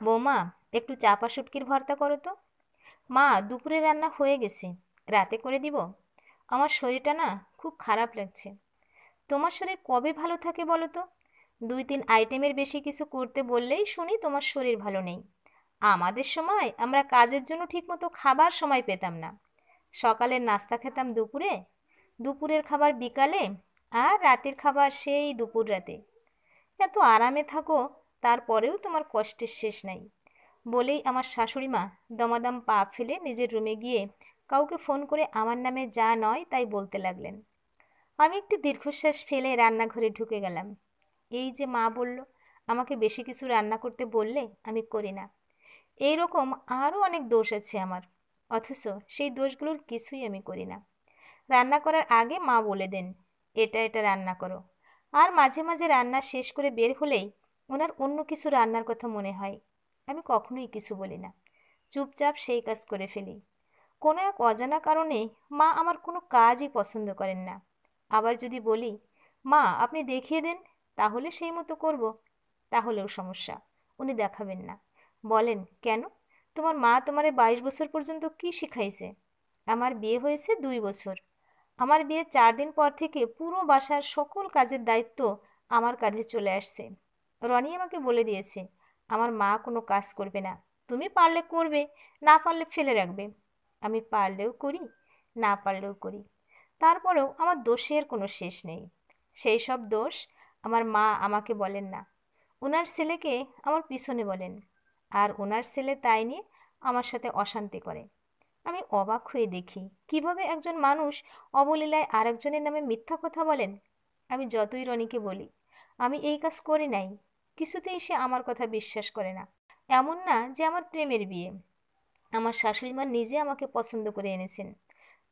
বৌমা, একটু চাপা শুটকির ভর্তা করো তো। মা, দুপুরে রান্না হয়ে গেছে, রাতে করে দিব। আমার শরীরটা না খুব খারাপ লাগছে। তোমার শরীর কবে ভালো থাকে বলো তো? 2-3 আইটেমের বেশি কিছু করতে বললেই শুনি তোমার শরীর ভালো নেই। আমাদের সময় আমরা কাজের জন্য ঠিকমতো খাবার সময় পেতাম না। সকালের নাস্তা খেতাম দুপুরে, দুপুরের খাবার বিকালে, আর রাতের খাবার সেই দুপুর রাতে। এত আরামে থাকো, তারপরেও তোমার কষ্টের শেষ নাই। বলেই আমার শাশুড়ি মা দমাদম পা ফেলে নিজের রুমে গিয়ে কাউকে ফোন করে আমার নামে যা নয় তাই বলতে লাগলেন। আমি একটি দীর্ঘশ্বাস ফেলে রান্নাঘরে ঢুকে গেলাম। এই যে মা বলল আমাকে বেশি কিছু রান্না করতে বললে আমি করি না। এই রকম আরও অনেক দোষ আছে আমার, অথচ সেই দোষগুলোর কিছুই আমি করি না। রান্না করার আগে মা বলে দেন, এটা এটা রান্না করো। আর মাঝে মাঝে রান্না শেষ করে বের হলেই ওনার অন্য কিছু রান্নার কথা মনে হয়। আমি কখনোই কিছু বলি না, চুপচাপ সেই কাজ করে ফেলি। কোনো এক অজানা কারণে মা আমার কোনো কাজই পছন্দ করেন না। আবার যদি বলি, মা আপনি দেখিয়ে দেন, তাহলে সেই মতো করব, তাহলেও সমস্যা। উনি দেখাবেন না। বলেন, কেন? তোমার মা তোমারে 22 বছর পর্যন্ত কি শিখাইছে? আমার বিয়ে হয়েছে 2 বছর। আমার বিয়ের 4 দিন পর থেকে পুরো বাসার সকল কাজের দায়িত্ব আমার কাঁধে চলে আসছে। রনি আমাকে বলে দিয়েছে আমার মা কোনো কাজ করবে না, তুমি পারলে করবে, না পারলে ফেলে রাখবে। আমি পারলেও করি, না পারলেও করি। তারপরেও আমার দোষের কোনো শেষ নেই। সেই সব দোষ আমার মা আমাকে বলেন না, ওনার ছেলেকে আমার পিছনে বলেন। আর ওনার ছেলে তাই নিয়ে আমার সাথে অশান্তি করে। আমি অবাক হয়ে দেখি কিভাবে একজন মানুষ অবলীলায় আরেকজনের নামে মিথ্যা কথা বলেন। আমি যতই রনিকে বলি আমি এই কাজ করি নাই, কিছুতেই সে আমার কথা বিশ্বাস করে না। এমন না যে আমার প্রেমের বিয়ে, আমার শাশুড়ি মা নিজে আমাকে পছন্দ করে এনেছেন।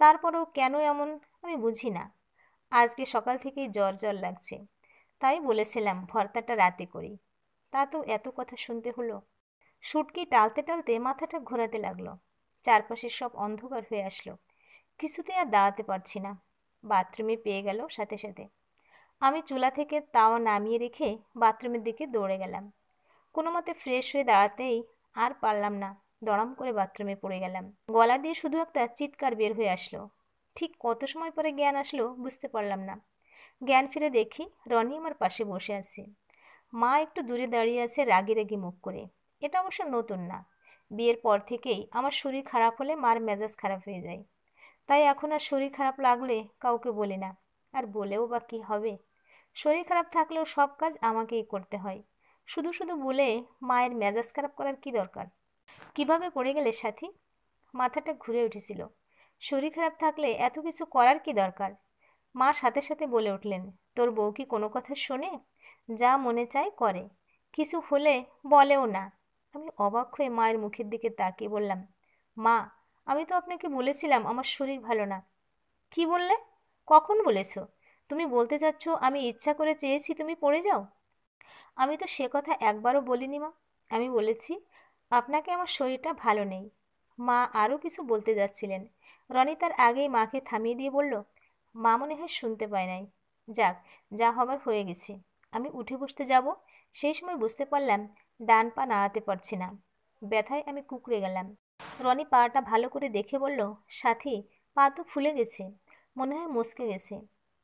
তারপরেও কেন এমন আমি বুঝি না। আজকে সকাল থেকেই জ্বর জ্বর লাগছে, তাই বলেছিলাম ভর্তাটা রাতে করি। তা তো এত কথা শুনতে হলো। শুটকি টালতে টালতে মাথাটা ঘোরাতে লাগলো। চারপাশে সব অন্ধকার হয়ে আসলো। কিছুতে আর দাঁড়াতে পারছি না। বাথরুমে পেয়ে গেল সাথে সাথে। আমি চুলা থেকে তাওয়া নামিয়ে রেখে বাথরুমের দিকে দৌড়ে গেলাম। কোনো মতে ফ্রেশ হয়ে দাঁড়াতেই আর পারলাম না, দড়াম করে বাথরুমে পড়ে গেলাম। গলা দিয়ে শুধু একটা চিৎকার বের হয়ে আসলো। ঠিক কত সময় পরে জ্ঞান আসলো বুঝতে পারলাম না। জ্ঞান ফিরে দেখি রনি আমার পাশে বসে আছে। মা একটু দূরে দাঁড়িয়ে আছে রাগি রাগি মুখ করে। এটা অবশ্য নতুন না, বিয়ের পর থেকেই আমার শরীর খারাপ হলে মার মেজাজ খারাপ হয়ে যায়। তাই এখন আর শরীর খারাপ লাগলে কাউকে বলি না। আর বলেও বা কী হবে? শরীর খারাপ থাকলেও সব কাজ আমাকেই করতে হয়। শুধু শুধু বলে মায়ের মেজাজ খারাপ করার কি দরকার? কিভাবে পড়ে গেলে সাথী? মাথাটা ঘুরে উঠেছিল। শরীর খারাপ থাকলে এত কিছু করার কি দরকার? মা সাথে সাথে বলে উঠলেন, তোর বউ কি কোনো কথা শোনে? যা মনে চায় করে, কিছু হলে বলেও না। আমি অবাক হয়ে মায়ের মুখের দিকে তাকিয়ে বললাম, মা, আমি তো আপনাকে বলেছিলাম আমার শরীর ভালো না। কি বললে? কখন বলেছো? তুমি বলতে চাচ্ছ আমি ইচ্ছা করে চেয়েছি তুমি পড়ে যাও? আমি তো সে কথা একবারও বলিনি মা। আমি বলেছি আপনাকে আমার শরীরটা ভালো নেই। মা আরও কিছু বলতে যাচ্ছিলেন, রনি তার আগেই মাকে থামিয়ে দিয়ে বলল, মা মনে হয় শুনতে পায় নাই। যাক, যা হবার হয়ে গেছে। আমি উঠে বসতে যাব, সেই সময় বুঝতে পারলাম ডান পা নাড়াতে পারছি না। ব্যথায় আমি কুঁকড়ে গেলাম। রনি পাটা ভালো করে দেখে বলল, সাথী, পা তো ফুলে গেছে, মনে হয় মচকে গেছে।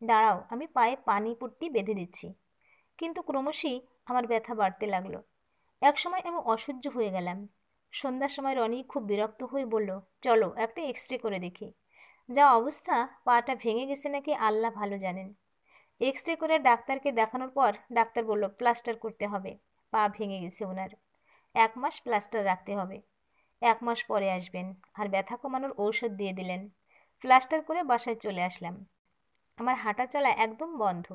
দাঁড়াও, আমি পায়ে পানি পট্টি বেঁধে দিচ্ছি। কিন্তু ক্রমশই আমার ব্যথা বাড়তে লাগলো। একসময় আমি অসহ্য হয়ে গেলাম। সন্ধ্যার সময় রনি খুব বিরক্ত হয়ে বলল, চলো একটা এক্সরে করে দেখি। যা অবস্থা, পাটা ভেঙে গেছে নাকি আল্লাহ ভালো জানেন। এক্সরে করে ডাক্তারকে দেখানোর পর ডাক্তার বলল প্লাস্টার করতে হবে। পা ভেঙে গেছে ওনার, 1 মাস প্লাস্টার রাখতে হবে। 1 মাস পরে আসবেন। আর ব্যথা কমানোর ঔষধ দিয়ে দিলেন। প্লাস্টার করে বাসায় চলে আসলাম। আমার হাঁটা চলা একদম বন্ধ।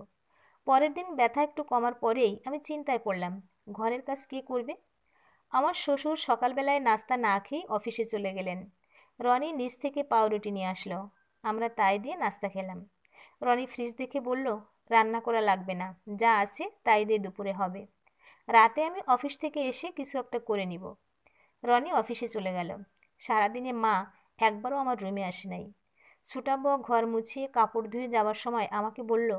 পরের দিন ব্যথা একটু কমার পরেই আমি চিন্তায় পড়লাম, ঘরের কাজ কে করবে? আমার শ্বশুর সকালবেলায় নাস্তা না খেয়েই অফিসে চলে গেলেন। রনি নিচ থেকে পাউরুটি নিয়ে আসলো। আমরা তাই দিয়ে নাস্তা খেলাম। রনি ফ্রিজ দেখে বলল, রান্না করা লাগবে না, যা আছে তাই দিয়ে দুপুরে হবে। রাতে আমি অফিস থেকে এসে কিছু একটা করে নিব। রনি অফিসে চলে গেল। সারাদিনে মা একবারও আমার রুমে আসে নাই। ছুটাবো ঘর মুছিয়ে কাপড় ধুয়ে যাওয়ার সময় আমাকে বলল,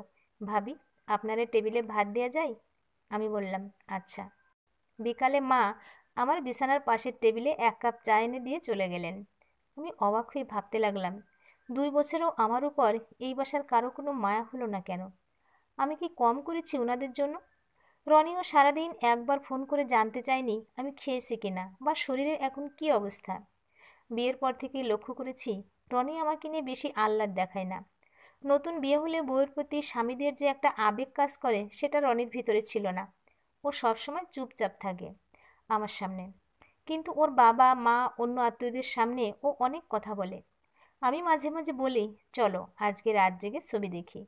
ভাবি, আপনার টেবিলে ভাত দেওয়া যায়? আমি বললাম, আচ্ছা। বিকালে মা আমার বিছানার পাশের টেবিলে 1 কাপ চা এনে দিয়ে চলে গেলেন। আমি অবাক হয়ে ভাবতে লাগলাম, 2 বছরেও আমার উপর এই বাসার কারো কোনো মায়া হলো না কেন? আমি কি কম করেছি ওনাদের জন্য? রনিও সারাদিন একবার ফোন করে জানতে চায়নি আমি খেয়েছি কিনা বা শরীরের এখন কি অবস্থা। বিয়ের পর থেকেই লক্ষ্য করেছি রনি আমাকে নিয়ে বেশি আহ্লাদ দেখায় না। নতুন বিয়ে হলে বউয়ের প্রতি স্বামীদের যে একটা আবেগ কাজ করে সেটা রনির ভিতরে ছিল না। ও সবসময় চুপচাপ থাকে আমার সামনে, কিন্তু ওর বাবা মা অন্য আত্মীয়দের সামনে ও অনেক কথা বলে। আমি মাঝে মাঝে বলি, চলো আজকে রাত জেগে ছবি দেখি।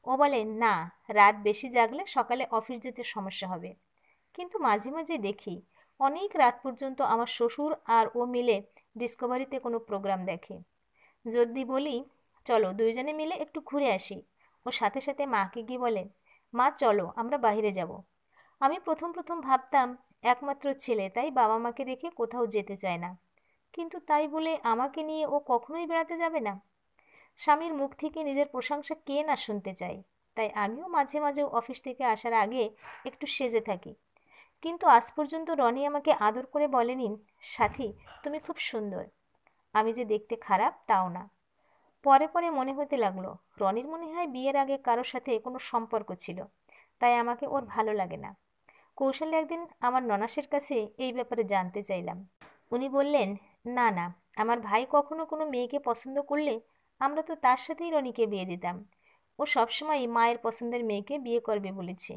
ও বলে, না, রাত বেশি জাগলে সকালে অফিস যেতে সমস্যা হবে। কিন্তু মাঝে মাঝে দেখি অনেক রাত পর্যন্ত আমার শ্বশুর আর ও মিলে ডিসকভারিতে কোনো প্রোগ্রাম দেখে। যদি বলি, চলো দুইজনে মিলে একটু ঘুরে আসি, ও সাথে সাথে মাকে গিয়ে বলে, মা চলো আমরা বাইরে যাব। আমি প্রথম প্রথম ভাবতাম একমাত্র ছেলে তাই বাবা মাকে রেখে কোথাও যেতে চায় না, কিন্তু তাই বলে আমাকে নিয়ে ও কখনোই বেড়াতে যাবে না? স্বামীর মুখ থেকে নিজের প্রশংসা কে না শুনতে চায়। তাই আমিও মাঝে মাঝে অফিস থেকে আসার আগে একটু সেজে থাকি। কিন্তু আজ পর্যন্ত রনি আমাকে আদর করে বলেনি, সাথী তুমি খুব সুন্দর। আমি যে দেখতে খারাপ তাও না। পরে পরে মনে হতে লাগলো রনির মনে হয় বিয়ের আগে কারোর সাথে কোনো সম্পর্ক ছিল, তাই আমাকে ওর ভালো লাগে না। কৌশলে একদিন আমার ননাসের কাছে এই ব্যাপারে জানতে চাইলাম। উনি বললেন, না না, আমার ভাই কখনো কোনো মেয়েকে পছন্দ করলে আমরা তো তার সাথেই রনিকে বিয়ে দিতাম। ও সবসময় মায়ের পছন্দের মেয়েকে বিয়ে করবে বলেছে।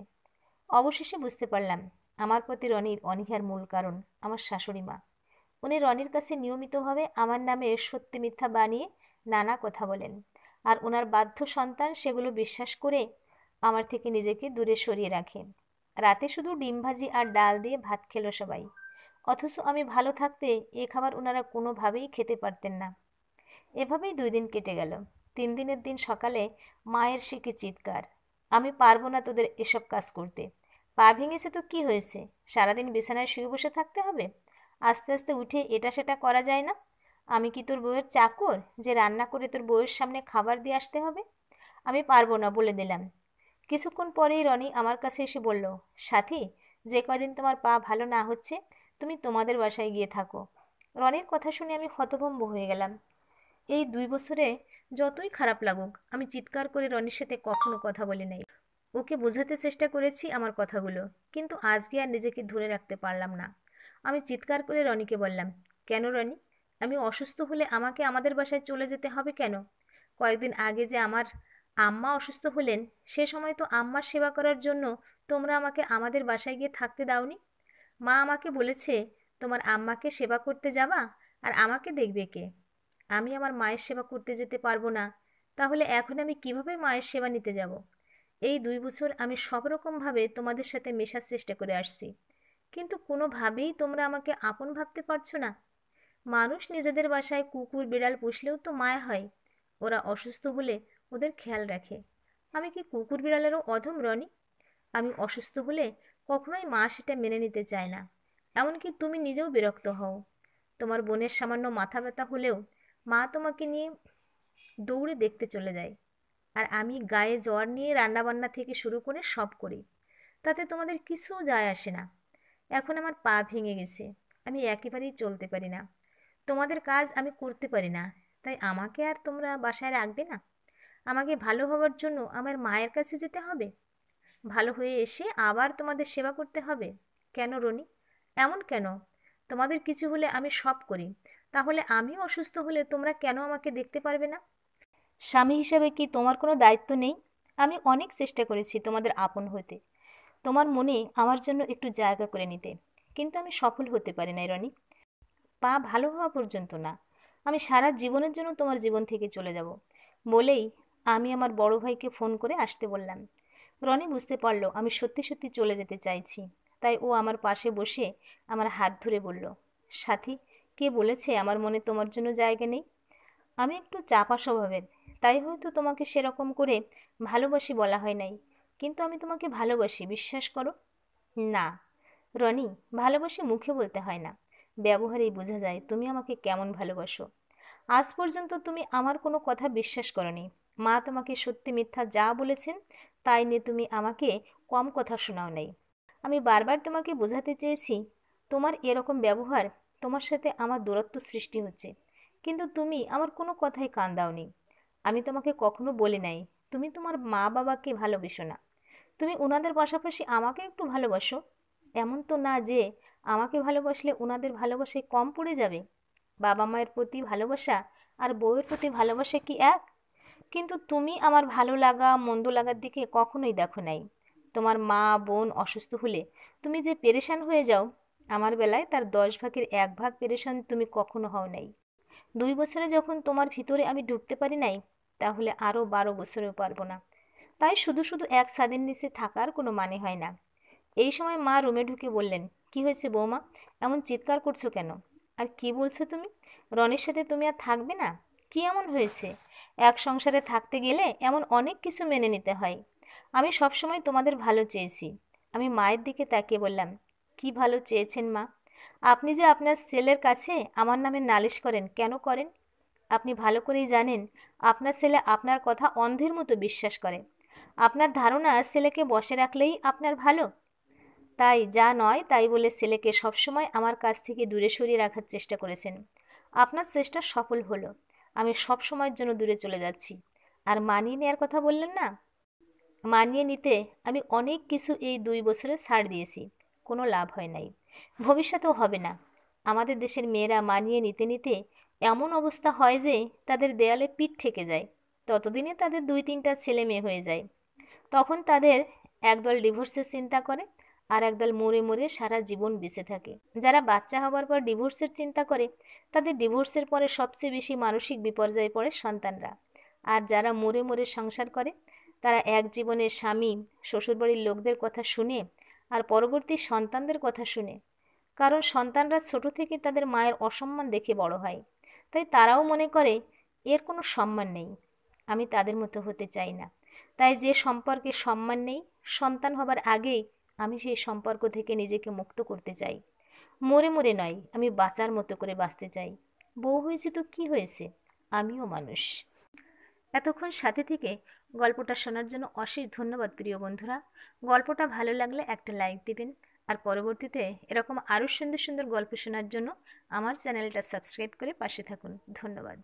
অবশেষে বুঝতে পারলাম আমার প্রতি রনির অনীহার মূল কারণ আমার শাশুড়ি মা। উনি রনির কাছে নিয়মিতভাবে আমার নামে সত্যি মিথ্যা বানিয়ে নানা কথা বলেন, আর ওনার বাধ্য সন্তান সেগুলো বিশ্বাস করে আমার থেকে নিজেকে দূরে সরিয়ে রাখে। রাতে শুধু ডিম ভাজি আর ডাল দিয়ে ভাত খেলো সবাই, অথচ আমি ভালো থাকতে এ খাবার ওনারা কোনোভাবেই খেতে পারতেন না। এভাবেই 2 দিন কেটে গেল। 3 দিনের দিন সকালে মায়ের সে কি চিৎকার, আমি পারবো না তোদের এসব কাজ করতে। পা ভেঙেছে তো কি হয়েছে, সারাদিন বিছানায় শুয়ে বসে থাকতে হবে? আস্তে আস্তে উঠে এটা সেটা করা যায় না? আমি কি তোর বউয়ের চাকর যে রান্না করে তোর বউয়ের সামনে খাবার দিয়ে আসতে হবে? আমি পারবো না বলে দিলাম। কিছুক্ষণ পরেই রনি আমার কাছে এসে বলল, সাথী, যে কদিন তোমার পা ভালো না হচ্ছে তুমি তোমাদের বাসায় গিয়ে থাকো। রনির কথা শুনে আমি হতভম্ব হয়ে গেলাম। এই 2 বছরে যতই খারাপ লাগুক আমি চিৎকার করে রনির সাথে কখনো কথা বলি নাই। ওকে বোঝাতে চেষ্টা করেছি আমার কথাগুলো, কিন্তু আজকে আর নিজেকে ধরে রাখতে পারলাম না। আমি চিৎকার করে রনিকে বললাম, কেন রনি, আমি অসুস্থ হলে আমাকে আমাদের বাসায় চলে যেতে হবে কেন? কয়েকদিন আগে যে আমার আম্মা অসুস্থ হলেন, সে সময় তো আম্মার সেবা করার জন্য তোমরা আমাকে আমাদের বাসায় গিয়ে থাকতে দাওনি। মা আমাকে বলেছে তোমার আম্মাকে সেবা করতে যাবা, আর আমাকে দেখবে কে? আমি আমার মায়ের সেবা করতে যেতে পারবো না, তাহলে এখন আমি কিভাবে মায়ের সেবা নিতে যাব? এই 2 বছর আমি সব রকমভাবে তোমাদের সাথে মেশার চেষ্টা করে আসছি, কিন্তু কোনোভাবেই তোমরা আমাকে আপন ভাবতে পারছো না। মানুষ নিজেদের বাসায় কুকুর বিড়াল পুষলেও তো মায়া হয়, ওরা অসুস্থ হলে ওদের খেয়াল রাখে। আমি কি কুকুর বিড়ালেরও অধম রনি? আমি অসুস্থ হলে কখনোই মা সেটা মেনে নিতে চায় না। এমনকি তুমি নিজেও বিরক্ত হও। তোমার বোনের সামান্য মাথা ব্যথা হলেও মা তোমাকে নিয়ে দৌড়ে দেখতে চলে যায়, আর আমি গায়ে জ্বর নিয়ে রান্নাবান্না থেকে শুরু করে সব করি। তাতে তোমাদের কিছু যায় আসে না। এখন আমার পা ভেঙে গেছে, আমি একেবারেই চলতে পারি না। তোমাদের কাজ আমি করতে পারি না, তাই আমাকে আর তোমরা বাসায় রাখবে না? আমাকে ভালো হওয়ার জন্য আমার মায়ের কাছে যেতে হবে, ভালো হয়ে এসে আবার তোমাদের সেবা করতে হবে? কেন রনি, এমন কেন? তোমাদের কিছু হলে আমি সব করি, তাহলে আমি অসুস্থ হলে তোমরা কেন আমাকে দেখতে পারবে না? স্বামী হিসেবে কি তোমার কোনো দায়িত্ব নেই? আমি অনেক চেষ্টা করেছি তোমাদের আপন হতে, তোমার মনে আমার জন্য একটু জায়গা করে নিতে, কিন্তু আমি সফল হতে পারি নাই রনি। পা ভালো হওয়া পর্যন্ত না, আমি সারা জীবনের জন্য তোমার জীবন থেকে চলে যাব বলেই আমি আমার বড় ভাইকে ফোন করে আসতে বললাম। রনি বুঝতে পারলো আমি সত্যি সত্যি চলে যেতে চাইছি, তাই ও আমার পাশে বসে আমার হাত ধরে বলল, সাথী, কে বলেছে আমার মনে তোমার জন্য জায়গা নেই? আমি একটু চাপা স্বভাবের, তাই হয়তো তোমাকে সেরকম করে ভালোবাসি বলা হয় নাই, কিন্তু আমি তোমাকে ভালোবাসি, বিশ্বাস করো। না রনি, ভালোবাসি মুখে বলতে হয় না, ব্যবহারেই বোঝা যায় তুমি আমাকে কেমন ভালোবাসো। আজ পর্যন্ত তুমি আমার কোনো কথা বিশ্বাস করনি। মা তোমাকে সত্যি মিথ্যা যা বলেছেন তাই নিয়ে তুমি আমাকে কম কথা শোনাও নাই। আমি বারবার তোমাকে বোঝাতে চেয়েছি তোমার এরকম ব্যবহার, তোমার সাথে আমার দূরত্ব সৃষ্টি হচ্ছে, কিন্তু তুমি আমার কোনো কথাই কান দাওনি। আমি তোমাকে কখনো বলি নাই তুমি তোমার মা বাবাকে ভালোবেসো না। তুমি ওনাদের পাশাপাশি আমাকে একটু ভালোবাসো। এমন তো না যে আমাকে ভালোবাসলে ওনাদের ভালোবাসায় কম পড়ে যাবে। বাবা মায়ের প্রতি ভালোবাসা আর বউয়ের প্রতি ভালোবাসা কি এক? কিন্তু তুমি আমার ভালো লাগা মন্দ লাগার দিকে কখনোই দেখো নাই। তোমার মা বোন অসুস্থ হলে তুমি যে পেরেশান হয়ে যাও, আমার বেলায় তার 10 ভাগের 1 ভাগ পেরেশান তুমি কখনো হও নাই। 2 বছরে যখন তোমার ভিতরে আমি ঢুকতে পারি নাই, তাহলে আরও 12 বছরেও পারবো না। তাই শুধু শুধু এক ছাদের নিচে থাকার কোনো মানে হয় না। এই সময় মা রুমে ঢুকে বললেন, কি হয়েছে বৌমা, এমন চিৎকার করছো কেন? আর কি বলছো তুমি? রনির সাথে তুমি আর থাকবে না? কি এমন হয়েছে? এক সংসারে থাকতে গেলে এমন অনেক কিছু মেনে নিতে হয়। আমি সবসময় তোমাদের ভালো চেয়েছি। আমি মায়ের দিকে তাকিয়ে বললাম, কি ভালো চেয়েছেন মা? আপনি যে আপনার ছেলের কাছে আমার নামে নালিশ করেন, কেন করেন? আপনি ভালো করেই জানেন আপনার ছেলে আপনার কথা অন্ধের মতো বিশ্বাস করে। আপনার ধারণা ছেলেকে বশে রাখলেই আপনার ভালো। তাই যা নয় তাই বলে ছেলেকে সবসময় আমার কাছ থেকে দূরে সরিয়ে রাখার চেষ্টা করেছেন। আপনার চেষ্টা সফল হলো। আমি সব সময়ের জন্য দূরে চলে যাচ্ছি। আর মানিয়ে নেওয়ার কথা বললেন না, মানিয়ে নিতে আমি অনেক কিছু এই 2 বছরে ছাড় দিয়েছি, কোনো লাভ হয় নাই, ভবিষ্যতেও হবে না। আমাদের দেশের মেয়েরা মানিয়ে নিতে নিতে এমন অবস্থা হয় যে তাদের দেয়ালে পিঠ ঠেকে যায়। ততদিনে তাদের 2-3টা ছেলে মেয়ে হয়ে যায়। তখন তাদের একদল ডিভোর্সের চিন্তা করে, আর একদল মরে মরে সারা জীবন বেঁচে থাকে। যারা বাচ্চা হবার পর ডিভোর্সের চিন্তা করে, তাদের ডিভোর্সের পরে সবচেয়ে বেশি মানসিক বিপর্যয়ে পড়ে সন্তানরা। আর যারা মরে মরে সংসার করে, তারা এক জীবনে স্বামী শ্বশুরবাড়ির লোকদের কথা শুনে আর পরবর্তী সন্তানদের কথা শুনে। কারণ সন্তানরা ছোট থেকে তাদের মায়ের অসম্মান দেখে বড় হয়, তাই তারাও মনে করে এর কোনো সম্মান নেই। আমি তাদের মতো হতে চাই না। তাই যে সম্পর্কে সম্মান নেই, সন্তান হবার আগেই আমি সেই সম্পর্ক থেকে নিজেকে মুক্ত করতে চাই। মরে মরে নয়, আমি বাঁচার মতো করে বাঁচতে চাই। বউ হয়েছে তো কি হয়েছে, আমিও মানুষ। এতক্ষণ সাথে থেকে গল্পটা শোনার জন্য অশেষ ধন্যবাদ প্রিয় বন্ধুরা। গল্পটা ভালো লাগলে একটা লাইক দিবেন। আর পরবর্তীতে এরকম আরও সুন্দর সুন্দর গল্প শোনার জন্য আমার চ্যানেলটা সাবস্ক্রাইব করে পাশে থাকুন। ধন্যবাদ।